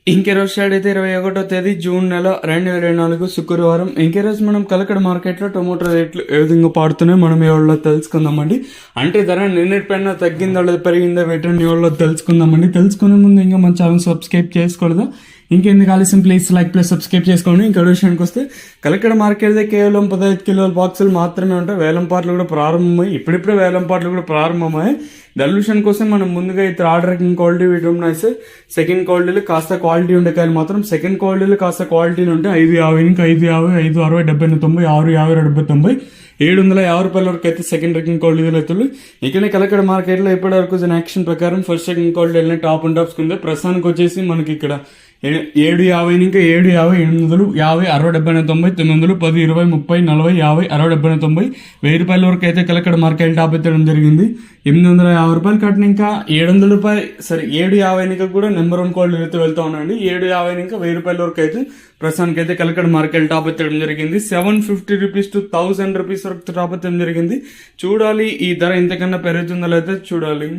ఇంకెరోజు start అయితే 21వ తేదీ జూన్ నెల 2024 శుక్రవారం. ఇంకెరోజు మనం కలకడ మార్కెట్లో టొమాటో రేట్లు ఏ విధంగా పాడుతున్నాయో మనం ఎవరిలో తెలుసుకుందామండి. అంటే ధర నిన్నటిపైన తగ్గిందా లేదా పెరిగిందా వీటిని ఎవరిలో తెలుసుకుందామండి. తెలుసుకునే ముందు ఇంకా మన ఛానల్ సబ్స్క్రైబ్ చేసుకోలేదా? ఇంకెందుకు ఆలస్యం, ప్లీజ్ లైక్ ప్లస్ సబ్స్క్రైబ్ చేసుకోండి. ఇంకా విషయానికి వస్తే కలకడ మార్కెట్ కేవలం 15 కిలోల బాక్సులు మాత్రమే ఉంటాయి. వేలం పాటలు కూడా ప్రారంభమయ్యి ఇప్పుడిప్పుడే వేలం పాటలు కూడా ప్రారంభమయ్యాయి. డల్యూషన్ కోసం మనం ముందుగా ఈ థర్డ్ ర్యాంకింగ్ క్వాలిటీ వీడియో అయితే సెకండ్ క్వాలిటీలు కాస్త క్వాలిటీ ఉండే కాయలు మాత్రం సెకండ్ క్వాలిటీలు కాస్త క్వాలిటీలు ఉంటాయి. 550 ఇంకా 550, 560, 70, 90, 650, 70, 750 రూపాయల వరకు అయితే సెకండ్ ర్యాంకింగ్ క్వాలిటీ రైతులు. ఇక్కడ కలకడ మార్కెట్లో ఇప్పటి వరకు యాక్షన్ ప్రకారం ఫస్ట్ ర్యాంకింగ్ క్వాలిటీ వెళ్ళిన టాప్ అండ్ టాప్స్ కింద ప్రస్తుతానికి వచ్చేసి మనకి ఇక్కడ 750 ఇంకా 750, 850, 50, 60, 70, 90, 10, 20, 30, 40, 50, 60, 70, 90, 1000 రూపాయల వరకు అయితే కలకడ మార్కెట్ టాప్ ఎత్తడం జరిగింది. 850 రూపాయలు కట్టిన ఇంకా 700 రూపాయలు 750 కూడా నెంబర్ 1 క్వాలిటీ అయితే వెళ్తా ఉన్నాయండి. 750 ఇంకా 1000 రూపాయల వరకు అయితే ప్రస్తుతానికి అయితే కలకడ మార్కెట్ టాప్ ఎత్తడం జరిగింది. 750 రూపీస్ టు 1000 రూపీస్ వరకు టాప్ ఎత్తడం జరిగింది. చూడాలి ఈ ధర ఇంతకన్నా పెరుగుతుందో లేదో చూడాలి.